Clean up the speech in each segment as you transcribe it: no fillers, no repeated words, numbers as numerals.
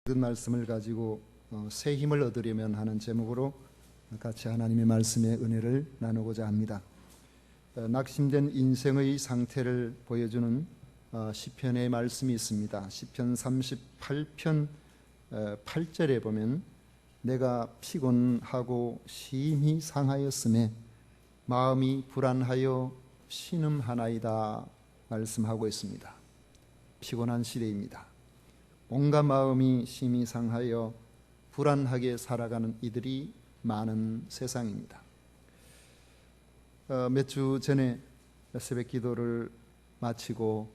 모든 말씀을 가지고 새 힘을 얻으려면 하는 제목으로 같이 하나님의 말씀의 은혜를 나누고자 합니다. 낙심된 인생의 상태를 보여주는 시편의 말씀이 있습니다. 시편 38편 8절에 보면 내가 피곤하고 심히 상하였음에 마음이 불안하여 신음하나이다 말씀하고 있습니다. 피곤한 시대입니다. 온갖 마음이 심히 상하여 불안하게 살아가는 이들이 많은 세상입니다. 몇 주 전에 새벽 기도를 마치고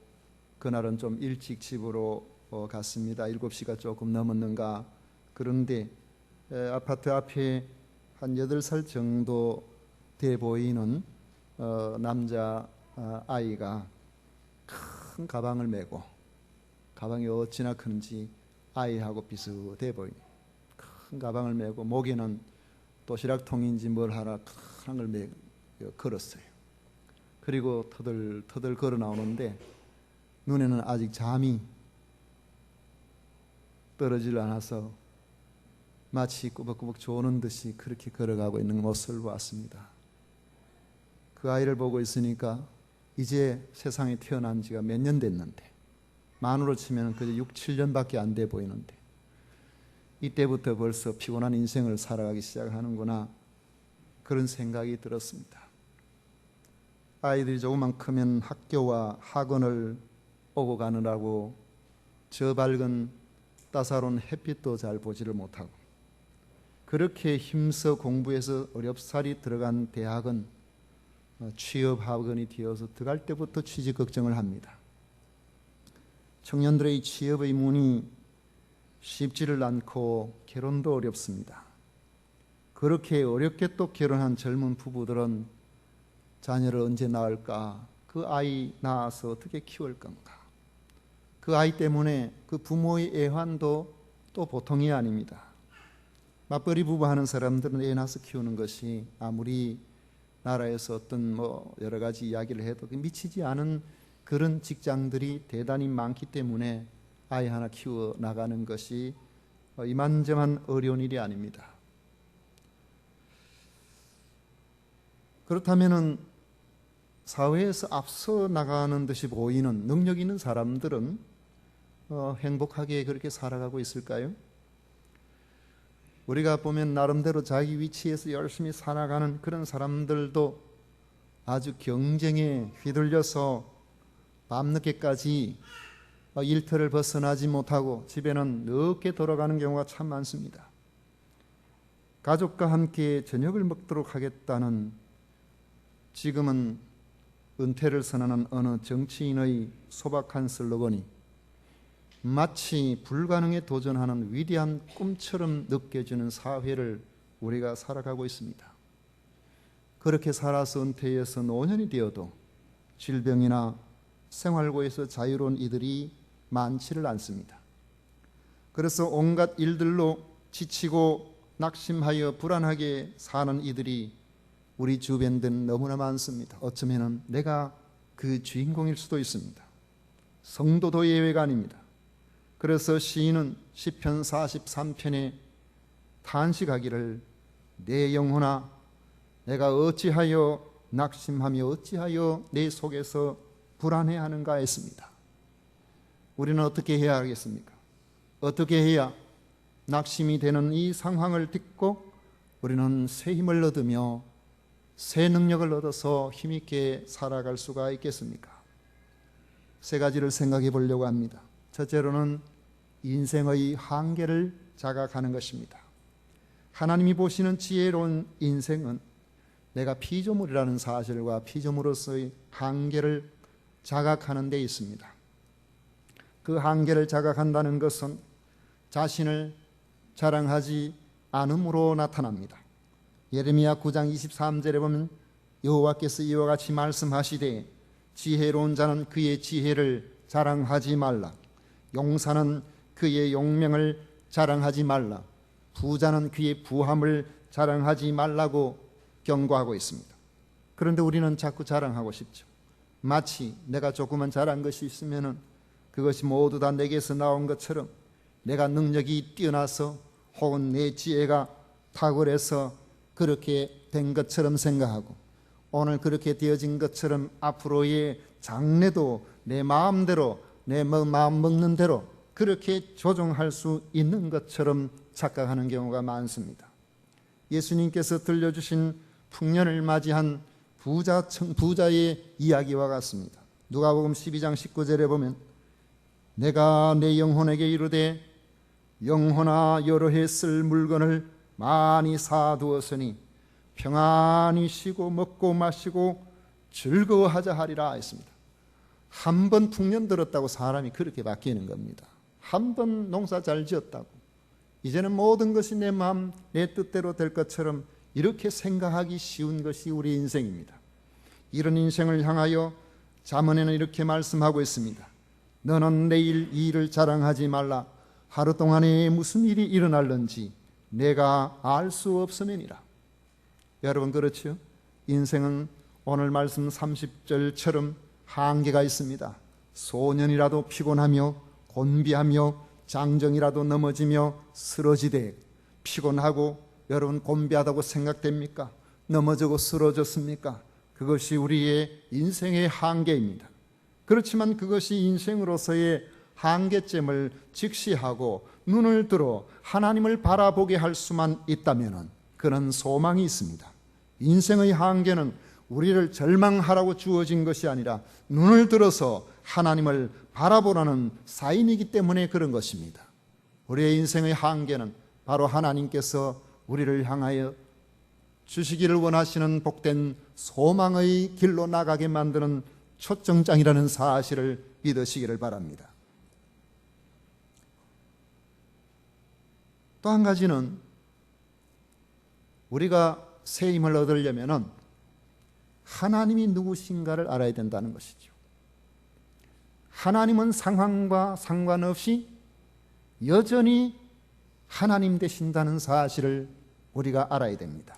그날은 좀 일찍 집으로 갔습니다. 7시가 조금 넘었는가. 그런데 아파트 앞에 한 8살 정도 돼 보이는 남자 아이가 큰 가방을 메고, 가방이 어찌나 큰지 아이하고 비슷해 보이네. 큰 가방을 메고 목에는 도시락통인지 뭘 하나 큰 걸 메고 걸었어요. 그리고 터덜터덜 걸어 나오는데 눈에는 아직 잠이 떨어지질 않아서 마치 꾸벅꾸벅 조는 듯이 그렇게 걸어가고 있는 모습을 보았습니다. 그 아이를 보고 있으니까 이제 세상에 태어난 지가 몇 년 됐는데, 만으로 치면 그저 6, 7년밖에 안 돼 보이는데 이때부터 벌써 피곤한 인생을 살아가기 시작하는구나, 그런 생각이 들었습니다. 아이들이 조금만 크면 학교와 학원을 오고 가느라고 저 밝은 따사로운 햇빛도 잘 보지를 못하고, 그렇게 힘써 공부해서 어렵사리 들어간 대학은 취업학원이 되어서 들어갈 때부터 취직 걱정을 합니다. 청년들의 취업의 문이 쉽지를 않고 결혼도 어렵습니다. 그렇게 어렵게 또 결혼한 젊은 부부들은 자녀를 언제 낳을까, 그 아이 낳아서 어떻게 키울 건가, 그 아이 때문에 그 부모의 애환도 또 보통이 아닙니다. 맞벌이 부부 하는 사람들은 애 낳아서 키우는 것이 아무리 나라에서 어떤 여러 가지 이야기를 해도 미치지 않은 그런 직장들이 대단히 많기 때문에 아이 하나 키워 나가는 것이 이만저만 어려운 일이 아닙니다. 그렇다면은 사회에서 앞서 나가는 듯이 보이는 능력 있는 사람들은 행복하게 그렇게 살아가고 있을까요? 우리가 보면 나름대로 자기 위치에서 열심히 살아가는 그런 사람들도 아주 경쟁에 휘둘려서 밤늦게까지 일터를 벗어나지 못하고 집에는 늦게 돌아가는 경우가 참 많습니다. 가족과 함께 저녁을 먹도록 하겠다는, 지금은 은퇴를 선언한 어느 정치인의 소박한 슬로건이 마치 불가능에 도전하는 위대한 꿈처럼 느껴지는 사회를 우리가 살아가고 있습니다. 그렇게 살아서 은퇴해서 노년이 되어도 질병이나 생활고에서 자유로운 이들이 많지를 않습니다. 그래서 온갖 일들로 지치고 낙심하여 불안하게 사는 이들이 우리 주변에는 너무나 많습니다. 어쩌면 내가 그 주인공일 수도 있습니다. 성도도 예외가 아닙니다. 그래서 시인은 시편 43편에 탄식하기를 내 영혼아 내가 어찌하여 낙심하며 어찌하여 내 속에서 불안해하는가 했습니다. 우리는 어떻게 해야 하겠습니까? 어떻게 해야 낙심이 되는 이 상황을 딛고 우리는 새 힘을 얻으며 새 능력을 얻어서 힘있게 살아갈 수가 있겠습니까? 세 가지를 생각해 보려고 합니다. 첫째로는 인생의 한계를 자각하는 것입니다. 하나님이 보시는 지혜로운 인생은 내가 피조물이라는 사실과 피조물로서의 한계를 자각하는 데 있습니다. 그 한계를 자각한다는 것은 자신을 자랑하지 않음으로 나타납니다. 예레미야 9장 23절에 보면 여호와께서 이와 같이 말씀하시되 지혜로운 자는 그의 지혜를 자랑하지 말라, 용사는 그의 용명을 자랑하지 말라, 부자는 그의 부함을 자랑하지 말라고 경고하고 있습니다. 그런데 우리는 자꾸 자랑하고 싶죠. 마치 내가 조그만 잘한 것이 있으면 그것이 모두 다 내게서 나온 것처럼 내가 능력이 뛰어나서 혹은 내 지혜가 탁월해서 그렇게 된 것처럼 생각하고 오늘 그렇게 되어진 것처럼 앞으로의 장래도 내 마음대로 내 마음 먹는 대로 그렇게 조종할 수 있는 것처럼 착각하는 경우가 많습니다. 예수님께서 들려주신 풍년을 맞이한 부자의 이야기와 같습니다. 누가복음 12장 19절에 보면 내가 내 영혼에게 이르되 영혼아 여러 해 쓸 물건을 많이 사두었으니 평안히 쉬고 먹고 마시고 즐거워하자 하리라 했습니다. 한 번 풍년 들었다고 사람이 그렇게 바뀌는 겁니다. 한 번 농사 잘 지었다고 이제는 모든 것이 내 마음 내 뜻대로 될 것처럼 이렇게 생각하기 쉬운 것이 우리 인생입니다. 이런 인생을 향하여 잠언에는 이렇게 말씀하고 있습니다. 너는 내일 이 일을 자랑하지 말라. 하루 동안에 무슨 일이 일어날는지 내가 알 수 없음이니라. 여러분 그렇죠? 인생은 오늘 말씀 30절처럼 한계가 있습니다. 소년이라도 피곤하며 곤비하며 장정이라도 넘어지며 쓰러지되 피곤하고 여러분 곤비하다고 생각됩니까? 넘어지고 쓰러졌습니까? 그것이 우리의 인생의 한계입니다. 그렇지만 그것이 인생으로서의 한계점을 직시하고 눈을 들어 하나님을 바라보게 할 수만 있다면 그런 소망이 있습니다. 인생의 한계는 우리를 절망하라고 주어진 것이 아니라 눈을 들어서 하나님을 바라보라는 사인이기 때문에 그런 것입니다. 우리의 인생의 한계는 바로 하나님께서 우리를 향하여 주시기를 원하시는 복된 소망의 길로 나가게 만드는 초청장이라는 사실을 믿으시기를 바랍니다. 또 한 가지는 우리가 새 힘을 얻으려면 하나님이 누구신가를 알아야 된다는 것이죠. 하나님은 상황과 상관없이 여전히 하나님 되신다는 사실을 우리가 알아야 됩니다.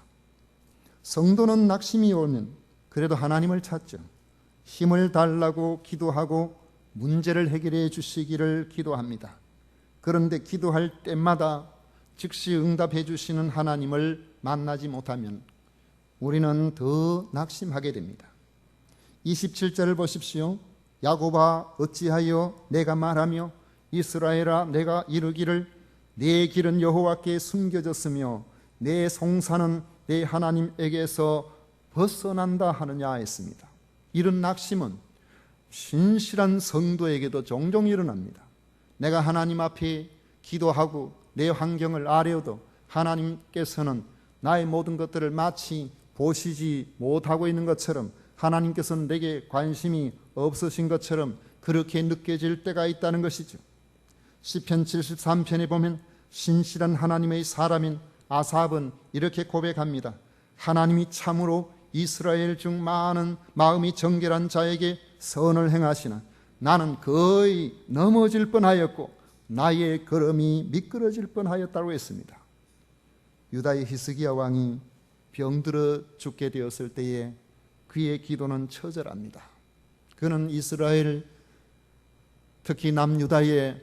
성도는 낙심이 오면 그래도 하나님을 찾죠. 힘을 달라고 기도하고 문제를 해결해 주시기를 기도합니다. 그런데 기도할 때마다 즉시 응답해 주시는 하나님을 만나지 못하면 우리는 더 낙심하게 됩니다. 27절을 보십시오. 야곱아 어찌하여 내가 말하며 이스라엘아 내가 이르기를 내 길은 여호와께 숨겨졌으며 내 송사는 내 하나님에게서 벗어난다 하느냐 했습니다. 이런 낙심은 신실한 성도에게도 종종 일어납니다. 내가 하나님 앞에 기도하고 내 환경을 아뢰어도 하나님께서는 나의 모든 것들을 마치 보시지 못하고 있는 것처럼 하나님께서는 내게 관심이 없으신 것처럼 그렇게 느껴질 때가 있다는 것이죠. 시편 73편에 보면 신실한 하나님의 사람인 아삽은 이렇게 고백합니다. 하나님이 참으로 이스라엘 중 많은 마음이 정결한 자에게 선을 행하시나 나는 거의 넘어질 뻔하였고 나의 걸음이 미끄러질 뻔하였다고 했습니다. 유다의 히스기야 왕이 병들어 죽게 되었을 때에 그의 기도는 처절합니다. 그는 이스라엘 특히 남유다의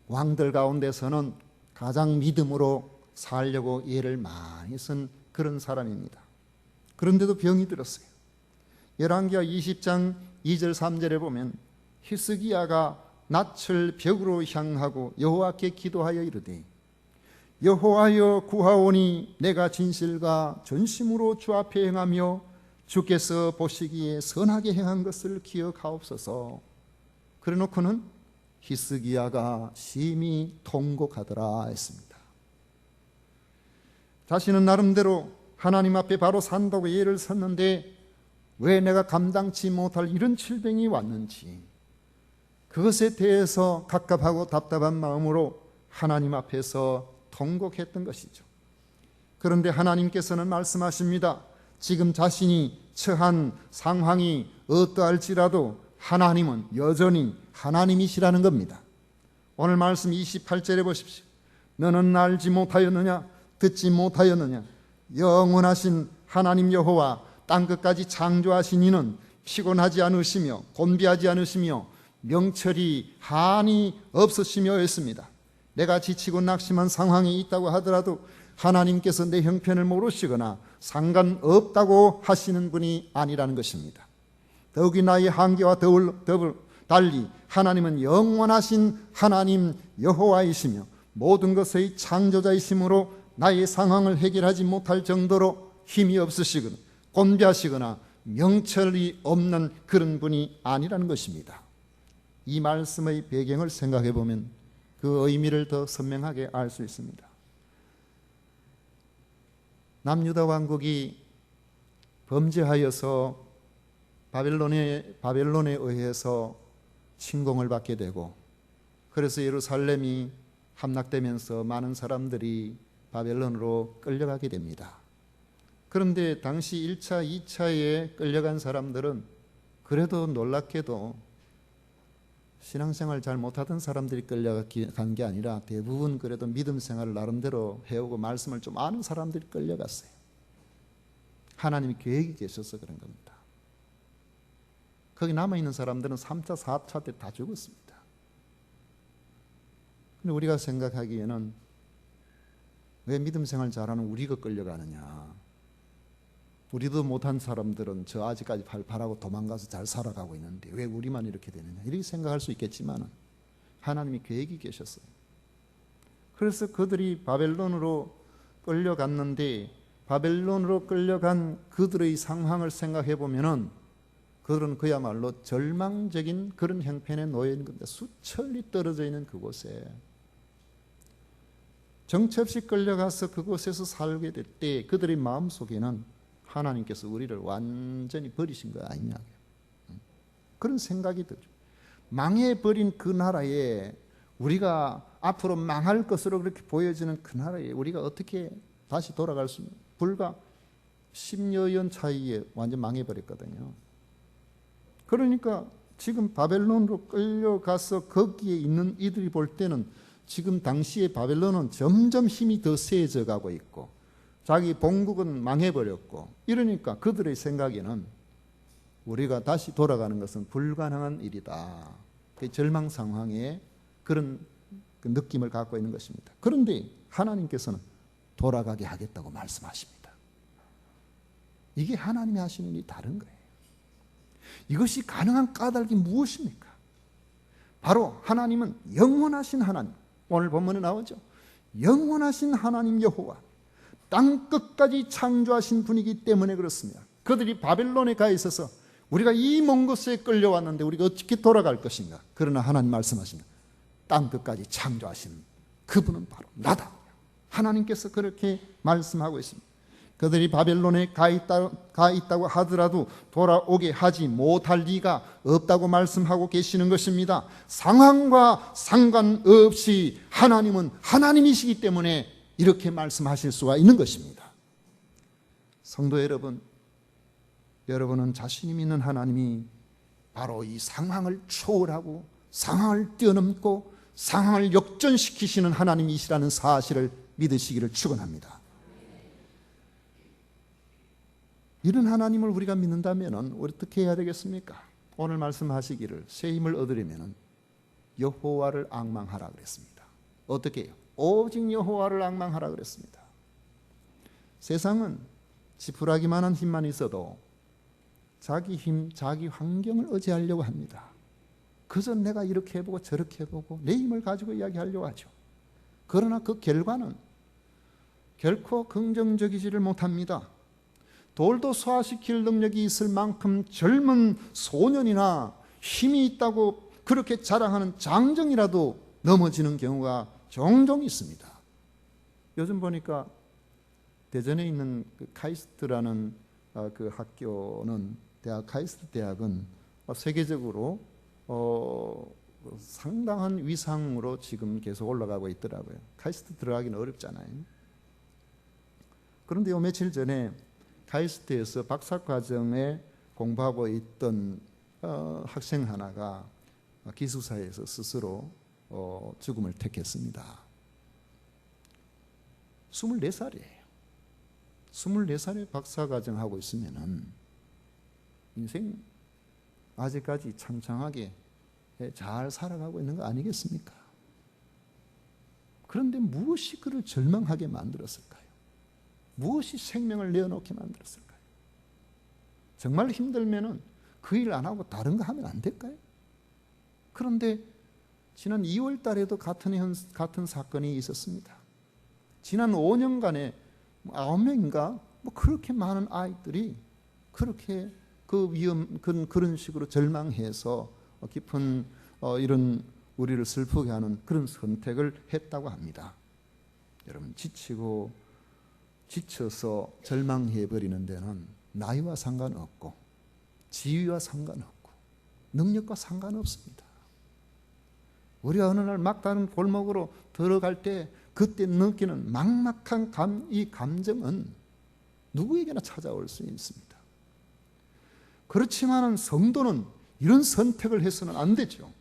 왕들 가운데서는 가장 믿음으로 살려고 애를 많이 쓴 그런 사람입니다. 그런데도 병이 들었어요. 열왕기하 20장 2절 3절에 보면 히스기야가 낯을 벽으로 향하고 여호와께 기도하여 이르되 여호와여 구하오니 내가 진실과 전심으로 주 앞에 행하며 주께서 보시기에 선하게 행한 것을 기억하옵소서. 그래 놓고는 히스기야가 심히 통곡하더라 했습니다. 자신은 나름대로 하나님 앞에 바로 산다고 예를 섰는데 왜 내가 감당치 못할 이런 질병이 왔는지 그것에 대해서 갑갑하고 답답한 마음으로 하나님 앞에서 통곡했던 것이죠. 그런데 하나님께서는 말씀하십니다. 지금 자신이 처한 상황이 어떠할지라도 하나님은 여전히 하나님이시라는 겁니다. 오늘 말씀 28절에 보십시오. 너는 알지 못하였느냐 듣지 못하였느냐 영원하신 하나님 여호와 땅끝까지 창조하신 이는 피곤하지 않으시며 곤비하지 않으시며 명철이 한이 없으시며 했습니다. 내가 지치고 낙심한 상황이 있다고 하더라도 하나님께서 내 형편을 모르시거나 상관없다고 하시는 분이 아니라는 것입니다. 더욱이 나의 한계와 달리 하나님은 영원하신 하나님 여호와이시며 모든 것의 창조자이시므로 나의 상황을 해결하지 못할 정도로 힘이 없으시거나 곤비하시거나 명철이 없는 그런 분이 아니라는 것입니다. 이 말씀의 배경을 생각해 보면 그 의미를 더 선명하게 알 수 있습니다. 남유다 왕국이 범죄하여서 바벨론에 의해서 침공을 받게 되고, 그래서 예루살렘이 함락되면서 많은 사람들이 바벨론으로 끌려가게 됩니다. 그런데 당시 1차, 2차에 끌려간 사람들은 그래도 놀랍게도 신앙생활 잘 못하던 사람들이 끌려간 게 아니라 대부분 그래도 믿음 생활을 나름대로 해오고 말씀을 좀 아는 사람들이 끌려갔어요. 하나님이 계획이 계셔서 그런 겁니다. 거기 남아있는 사람들은 3차, 4차 때 다 죽었습니다. 근데 우리가 생각하기에는 왜 믿음 생활 잘하는 우리가 끌려가느냐, 우리도 못한 사람들은 저 아직까지 발발하고 도망가서 잘 살아가고 있는데 왜 우리만 이렇게 되느냐, 이렇게 생각할 수 있겠지만 하나님이 계획이 계셨어요. 그래서 그들이 바벨론으로 끌려갔는데, 바벨론으로 끌려간 그들의 상황을 생각해 보면은 그들은 그야말로 절망적인 그런 형편에 놓여 있는 겁니다. 수천리 떨어져 있는 그곳에 정처 없이 끌려가서 그곳에서 살게 될 때 그들의 마음속에는 하나님께서 우리를 완전히 버리신 거 아니냐, 그런 생각이 들죠. 망해버린 그 나라에, 우리가 앞으로 망할 것으로 그렇게 보여지는 그 나라에 우리가 어떻게 다시 돌아갈 수 있는, 불과 10여 년 차이에 완전 망해버렸거든요. 그러니까 지금 바벨론으로 끌려가서 거기에 있는 이들이 볼 때는 지금 당시에 바벨론은 점점 힘이 더 세져 가고 있고 자기 본국은 망해버렸고, 이러니까 그들의 생각에는 우리가 다시 돌아가는 것은 불가능한 일이다, 그 절망 상황에 그런 그 느낌을 갖고 있는 것입니다. 그런데 하나님께서는 돌아가게 하겠다고 말씀하십니다. 이게 하나님이 하시는 일이 다른 거예요. 이것이 가능한 까닭이 무엇입니까? 바로 하나님은 영원하신 하나님, 오늘 본문에 나오죠. 영원하신 하나님 여호와, 땅 끝까지 창조하신 분이기 때문에 그렇습니다. 그들이 바벨론에 가 있어서 우리가 이 먼 곳에 끌려왔는데 우리가 어떻게 돌아갈 것인가? 그러나 하나님 말씀하십니다. 땅 끝까지 창조하신 그분은 바로 나다. 하나님께서 그렇게 말씀하고 있습니다. 그들이 바벨론에 가 있다고 하더라도 돌아오게 하지 못할 리가 없다고 말씀하고 계시는 것입니다. 상황과 상관없이 하나님은 하나님이시기 때문에 이렇게 말씀하실 수가 있는 것입니다. 성도 여러분, 여러분은 자신이 믿는 하나님이 바로 이 상황을 초월하고 상황을 뛰어넘고 상황을 역전시키시는 하나님이시라는 사실을 믿으시기를 축원합니다. 이런 하나님을 우리가 믿는다면 어떻게 해야 되겠습니까? 오늘 말씀하시기를 새 힘을 얻으려면 여호와를 앙망하라 그랬습니다. 어떻게 해요? 오직 여호와를 앙망하라 그랬습니다. 세상은 지푸라기만한 힘만 있어도 자기 힘, 자기 환경을 의지하려고 합니다. 그저 내가 이렇게 해보고 저렇게 해보고 내 힘을 가지고 이야기하려고 하죠. 그러나 그 결과는 결코 긍정적이지를 못합니다. 돌도 소화시킬 능력이 있을 만큼 젊은 소년이나 힘이 있다고 그렇게 자랑하는 장정이라도 넘어지는 경우가 종종 있습니다. 요즘 보니까 대전에 있는 그 카이스트라는 그 학교는, 대학 카이스트 대학은 세계적으로 상당한 위상으로 지금 계속 올라가고 있더라고요. 카이스트 들어가기는 어렵잖아요. 그런데 요 며칠 전에 카이스트에서 박사과정에 공부하고 있던 학생 하나가 기숙사에서 스스로 죽음을 택했습니다. 24살이에요. 24살에 박사과정 하고 있으면은 인생 아직까지 창창하게 잘 살아가고 있는 거 아니겠습니까? 그런데 무엇이 그를 절망하게 만들었을까요? 무엇이 생명을 내어놓게 만들었을까요? 정말 힘들면은 그 일 안 하고 다른 거 하면 안 될까요? 그런데 지난 2월 달에도 같은 사건이 있었습니다. 지난 5년간에 9명인가 그렇게 많은 아이들이 그렇게 그런 식으로 절망해서 깊은 이런 우리를 슬프게 하는 그런 선택을 했다고 합니다. 여러분, 지쳐서 절망해버리는 데는 나이와 상관없고 지위와 상관없고 능력과 상관없습니다. 우리가 어느 날 막다른 골목으로 들어갈 때 그때 느끼는 막막한 이 감정은 누구에게나 찾아올 수 있습니다. 그렇지만 성도는 이런 선택을 해서는 안 되죠.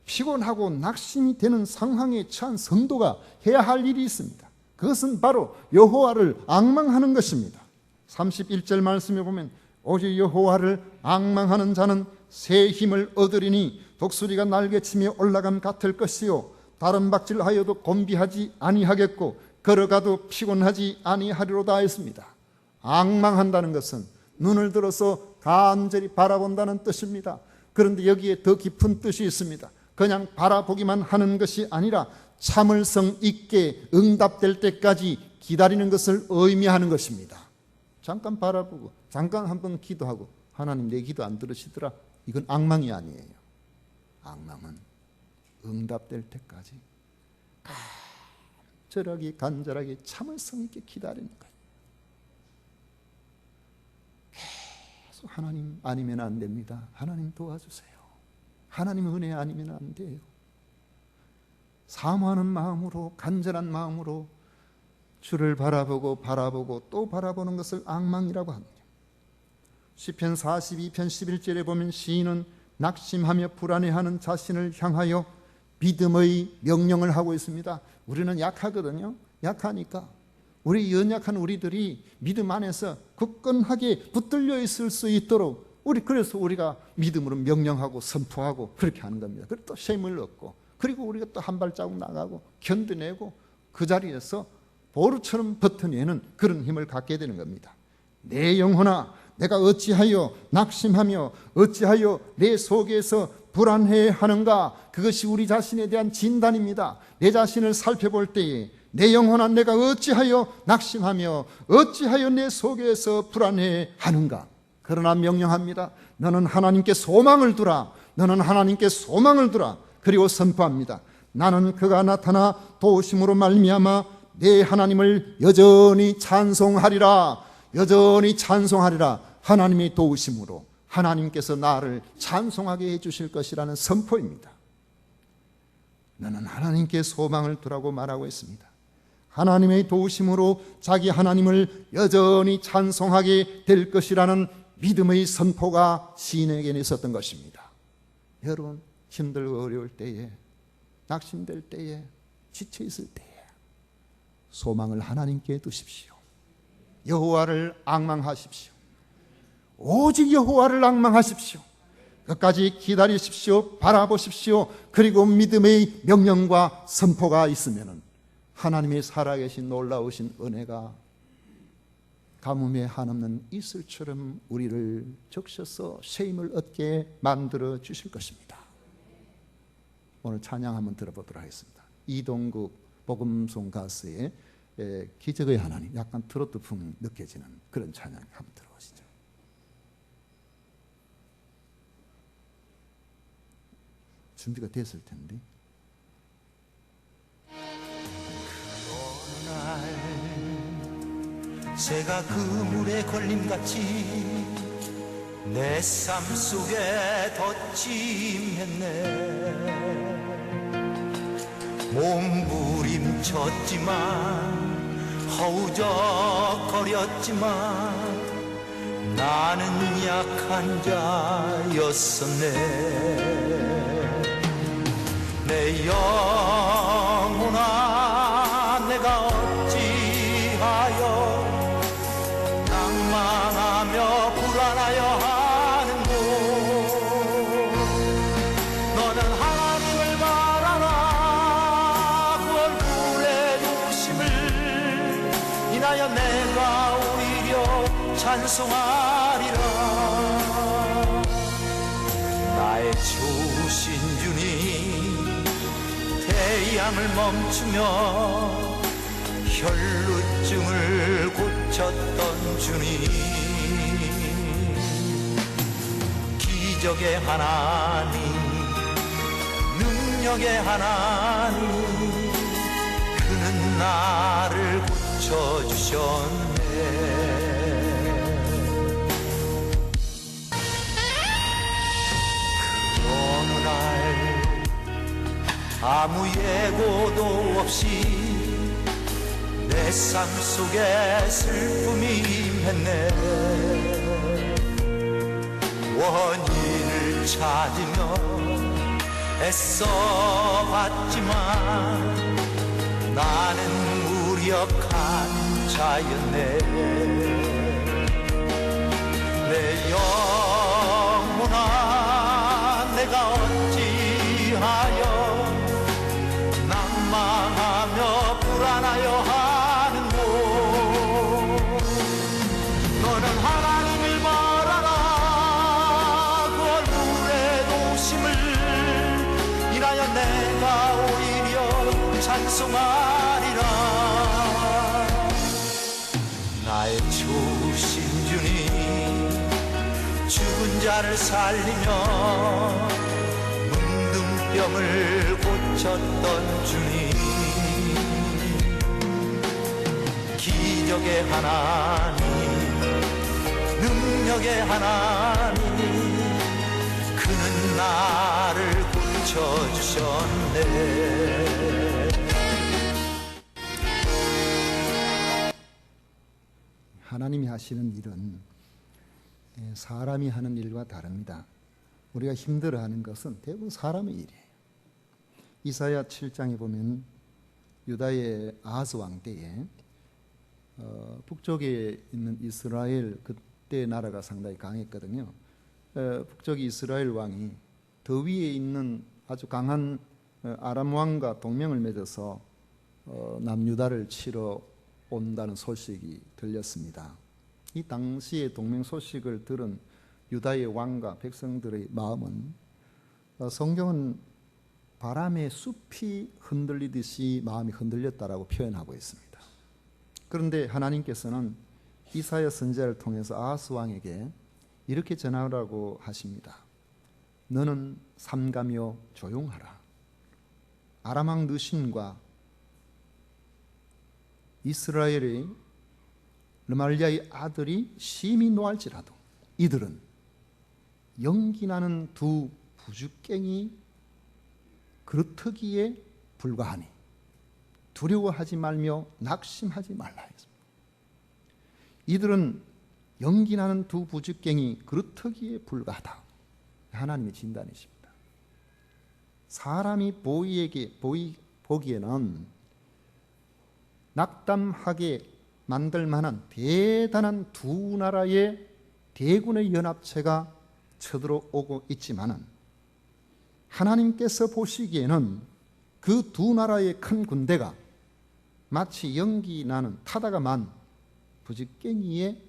피곤하고 낙심이 되는 상황에 처한 성도가 해야 할 일이 있습니다. 그것은 바로 여호와를 앙망하는 것입니다. 31절 말씀에 보면 오직 여호와를 앙망하는 자는 새 힘을 얻으리니 독수리가 날개치며 올라감 같을 것이요 다른 박질하여도 곤비하지 아니하겠고 걸어가도 피곤하지 아니하리로다 했습니다. 앙망한다는 것은 눈을 들어서 간절히 바라본다는 뜻입니다. 그런데 여기에 더 깊은 뜻이 있습니다. 그냥 바라보기만 하는 것이 아니라 참을성 있게 응답될 때까지 기다리는 것을 의미하는 것입니다. 잠깐 바라보고 잠깐 한번 기도하고 하나님 내 기도 안 들으시더라, 이건 앙망이 아니에요. 앙망은 응답될 때까지 간절하게 참을성 있게 기다리는 거예요. 계속 하나님 아니면 안 됩니다. 하나님 도와주세요. 하나님 은혜 아니면 안 돼요. 사모하는 마음으로, 간절한 마음으로 주를 바라보고 또 바라보는 것을 앙망이라고 합니다. 시편 42편 11절에 보면 시인은 낙심하며 불안해하는 자신을 향하여 믿음의 명령을 하고 있습니다. 우리는 약하거든요. 약하니까 우리 연약한 우리들이 믿음 안에서 굳건하게 붙들려 있을 수 있도록 그래서 우리가 믿음으로 명령하고 선포하고 그렇게 하는 겁니다. 그리고 또 셈을 얻고, 그리고 우리가 또 한 발자국 나가고 견뎌내고 그 자리에서 보루처럼 버텨내는 그런 힘을 갖게 되는 겁니다. 내 영혼아, 내가 어찌하여 낙심하며 어찌하여 내 속에서 불안해하는가? 그것이 우리 자신에 대한 진단입니다. 내 자신을 살펴볼 때에 내 영혼아, 내가 어찌하여 낙심하며 어찌하여 내 속에서 불안해하는가? 그러나 명령합니다. 너는 하나님께 소망을 두라. 너는 하나님께 소망을 두라. 그리고 선포합니다. 나는 그가 나타나 도우심으로 말미암아 내 하나님을 여전히 찬송하리라. 여전히 찬송하리라. 하나님의 도우심으로 하나님께서 나를 찬송하게 해주실 것이라는 선포입니다. 너는 하나님께 소망을 두라고 말하고 있습니다. 하나님의 도우심으로 자기 하나님을 여전히 찬송하게 될 것이라는 믿음의 선포가 시인에게는 있었던 것입니다. 여러분, 힘들고 어려울 때에, 낙심될 때에, 지쳐 있을 때에 소망을 하나님께 두십시오. 여호와를 앙망하십시오. 오직 여호와를 앙망하십시오. 끝까지 기다리십시오. 바라보십시오. 그리고 믿음의 명령과 선포가 있으면 하나님의 살아계신 놀라우신 은혜가 가뭄에 한없는 이슬처럼 우리를 적셔서 새 힘을 얻게 만들어 주실 것입니다. 오늘 찬양 한번 들어보도록 하겠습니다. 이동국 복음송 가수의 기적의 하나님, 약간 트로트풍 느껴지는 그런 찬양 한번 들어보시죠. 준비가 됐을 텐데. 어느 날 새가 그물에 걸림같이 내 삶 속에 덧짐했네. 몸부림쳤지만 허우적거렸지만 나는 약한 자였었네. 내 영혼아, 내가 어찌하여 낭망하며 불안하여 하는고. 너는 하나님을 바라라. 그 얼굴에 인하여 내가 오히려 찬송하리라. 나의 주신 주님, 태양을 멈추며 혈루증을 고쳤던 주님, 기적의 하나님, 능력의 하나님, 그는 나를 고쳐주셨네. 그 어느 날 아무 예고도 없이 내 삶 속에 슬픔이 임했네. 원인을 찾으며 애써봤지만 나는 무력한 자였네. 내 영혼아, 내가 어찌하여 낭망하며 불안하여 하는고. 너는 하나님을 바라라. 그 얼굴의 도심을 인하여 내가 오히려 찬송하리라. 나의 주신 주님, 죽은 자를 살리며 문둥병을 고쳤던 주님, 기적의 하나님, 능력의 하나님, 그는 나를 고쳐주셨네. 하나님이 하시는 일은 사람이 하는 일과 다릅니다. 우리가 힘들어하는 것은 대부분 사람의 일이에요. 이사야 7장에 보면 유다의 아하스 왕 때에 북쪽에 있는 이스라엘, 그때 나라가 상당히 강했거든요. 북쪽 이스라엘 왕이 더 위에 있는 아주 강한 아람 왕과 동맹을 맺어서 남유다를 치러 온다는 소식이 들렸습니다. 이 당시의 동맹 소식을 들은 유다의 왕과 백성들의 마음은, 성경은 바람에 숲이 흔들리듯이 마음이 흔들렸다라고 표현하고 있습니다. 그런데 하나님께서는 이사야 선지자를 통해서 아하스 왕에게 이렇게 전하라고 하십니다. 너는 삼가며 조용하라. 아람 왕 느신과 이스라엘의 르말리아의 아들이 심히 노할지라도 이들은 연기나는 두 부죽갱이 그릇터기에 불과하니 두려워하지 말며 낙심하지 말라 했습니다. 이들은 연기나는 두 부죽갱이 그릇터기에 불과하다. 하나님의 진단이십니다. 사람이 보기에는 낙담하게 만들 만한 대단한 두 나라의 대군의 연합체가 쳐들어오고 있지만은, 하나님께서 보시기에는 그 두 나라의 큰 군대가 마치 연기 나는 타다가 만 부직갱이에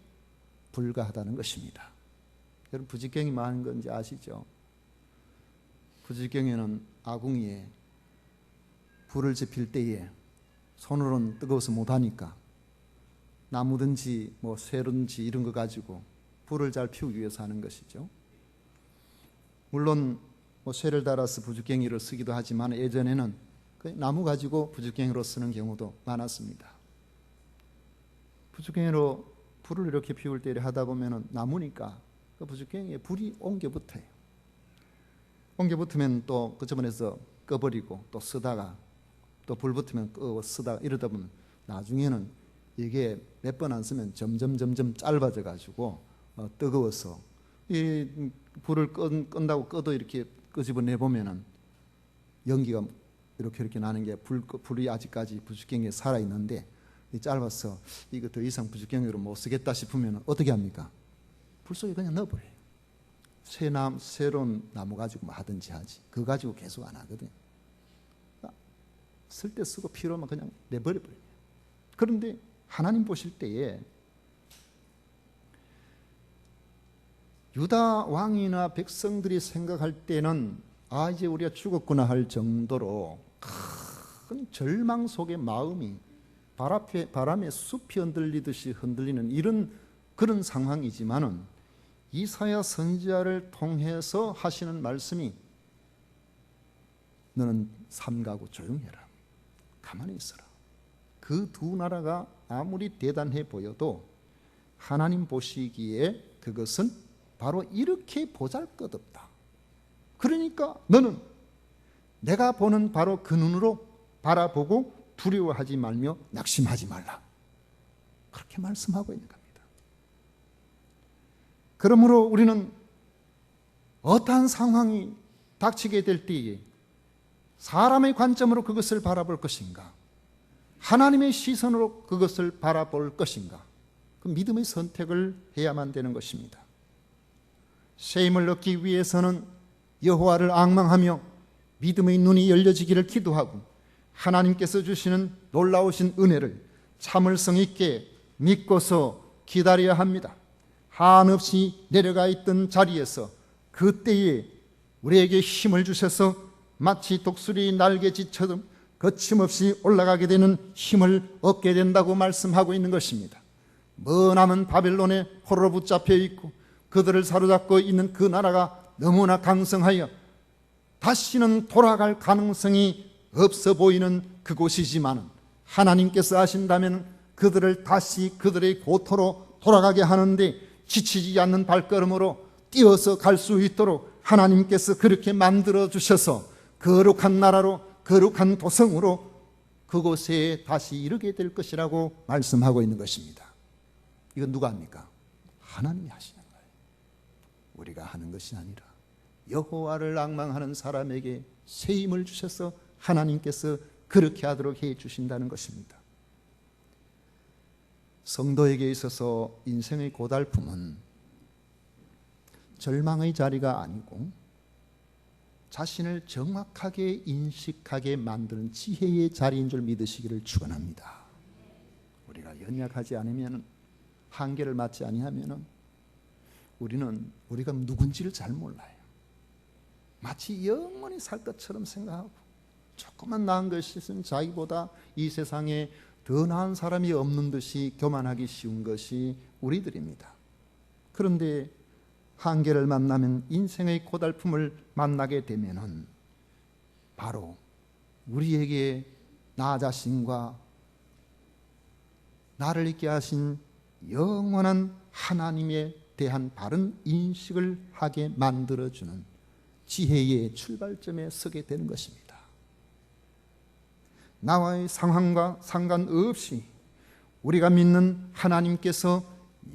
불과하다는 것입니다. 여러분, 부직갱이 많은 건지 아시죠? 부직갱이는 아궁이에 불을 지필 때에 손으로는 뜨거워서 못하니까 나무든지 쇠든지 이런 거 가지고 불을 잘 피우기 위해서 하는 것이죠. 물론 쇠를 달아서 부죽갱이를 쓰기도 하지만 예전에는 그 나무 가지고 부죽갱이로 쓰는 경우도 많았습니다. 부죽갱이로 불을 이렇게 피울 때 하다 보면 나무니까 그 부죽갱이에 불이 옮겨 붙어요. 옮겨 붙으면 또 그쪽에서 꺼버리고 또 쓰다가 또 불 붙으면 끄고 쓰다가 이러다 보면 나중에는 이게 몇 번 안 쓰면 점점 짧아져 가지고 뜨거워서 이 불을 끈다고 꺼도 이렇게 끄집어내 보면은 연기가 이렇게 나는 게 불이 아직까지 부죽갱이에 살아 있는데 짧아서 이거 더 이상 부죽갱이로 못 쓰겠다 싶으면 어떻게 합니까? 불 속에 그냥 넣어버려요. 새로운 나무 가지고 하든지 하지. 그거 가지고 계속 안 하거든. 쓸 때 쓰고 필요하면 그냥 내버려버려요. 그런데 하나님 보실 때에 유다 왕이나 백성들이 생각할 때는 이제 우리가 죽었구나 할 정도로 큰 절망 속의 마음이 바람에 숲이 흔들리듯이 흔들리는 이런 그런 상황이지만은 이사야 선지자를 통해서 하시는 말씀이 너는 삼가고 조용해라. 가만히 있어라. 그 두 나라가 아무리 대단해 보여도 하나님 보시기에 그것은 바로 이렇게 보잘것없다. 그러니까 너는 내가 보는 바로 그 눈으로 바라보고 두려워하지 말며 낙심하지 말라. 그렇게 말씀하고 있는 겁니다. 그러므로 우리는 어떠한 상황이 닥치게 될 때에 사람의 관점으로 그것을 바라볼 것인가, 하나님의 시선으로 그것을 바라볼 것인가, 그 믿음의 선택을 해야만 되는 것입니다. 새 힘을 얻기 위해서는 여호와를 앙망하며 믿음의 눈이 열려지기를 기도하고 하나님께서 주시는 놀라우신 은혜를 참을성 있게 믿고서 기다려야 합니다. 한없이 내려가 있던 자리에서 그때에 우리에게 힘을 주셔서 마치 독수리 날개짓처럼 거침없이 올라가게 되는 힘을 얻게 된다고 말씀하고 있는 것입니다. 머나먼 바벨론에 포로로 붙잡혀 있고 그들을 사로잡고 있는 그 나라가 너무나 강성하여 다시는 돌아갈 가능성이 없어 보이는 그곳이지만 하나님께서 하신다면 그들을 다시 그들의 고토로 돌아가게 하는데 지치지 않는 발걸음으로 뛰어서 갈 수 있도록 하나님께서 그렇게 만들어 주셔서 거룩한 나라로 거룩한 도성으로 그곳에 다시 이르게 될 것이라고 말씀하고 있는 것입니다. 이건 누가 합니까? 하나님이 하시는 거예요. 우리가 하는 것이 아니라 여호와를 앙망하는 사람에게 새 힘을 주셔서 하나님께서 그렇게 하도록 해 주신다는 것입니다. 성도에게 있어서 인생의 고달픔은 절망의 자리가 아니고 자신을 정확하게 인식하게 만드는 지혜의 자리인 줄 믿으시기를 축원합니다. 우리가 연약하지 않으면, 한계를 맞지 아니하면 우리는 우리가 누군지를 잘 몰라요. 마치 영원히 살 것처럼 생각하고 조금만 나은 것이 있으면 자기보다 이 세상에 더 나은 사람이 없는 듯이 교만하기 쉬운 것이 우리들입니다. 그런데 한계를 만나면, 인생의 고달픔을 만나게 되면은 바로 우리에게 나 자신과 나를 있게 하신 영원한 하나님에 대한 바른 인식을 하게 만들어주는 지혜의 출발점에 서게 되는 것입니다. 나와의 상황과 상관없이 우리가 믿는 하나님께서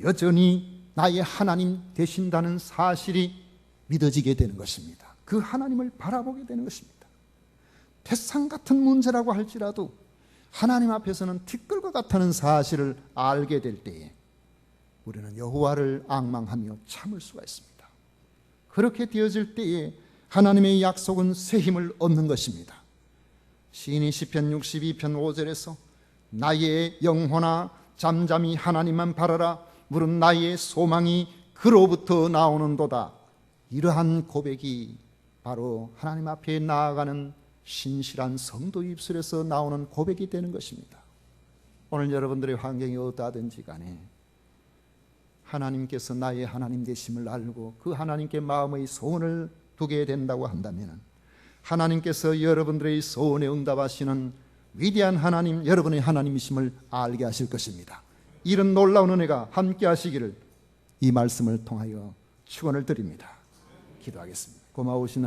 여전히 나의 하나님 되신다는 사실이 믿어지게 되는 것입니다. 그 하나님을 바라보게 되는 것입니다. 태산 같은 문제라고 할지라도 하나님 앞에서는 티끌과 같다는 사실을 알게 될 때에 우리는 여호와를 앙망하며 참을 수가 있습니다. 그렇게 되어질 때에 하나님의 약속은 새 힘을 얻는 것입니다. 시인이 시편 62편 5절에서 나의 영혼아 잠잠히 하나님만 바라라, 물은 나의 소망이 그로부터 나오는도다. 이러한 고백이 바로 하나님 앞에 나아가는 신실한 성도 입술에서 나오는 고백이 되는 것입니다. 오늘 여러분들의 환경이 어떠하든지 간에 하나님께서 나의 하나님 되심을 알고 그 하나님께 마음의 소원을 두게 된다고 한다면 하나님께서 여러분들의 소원에 응답하시는 위대한 하나님, 여러분의 하나님이심을 알게 하실 것입니다. 이런 놀라운 은혜가 함께 하시기를 이 말씀을 통하여 축원을 드립니다. 기도하겠습니다. 고마우신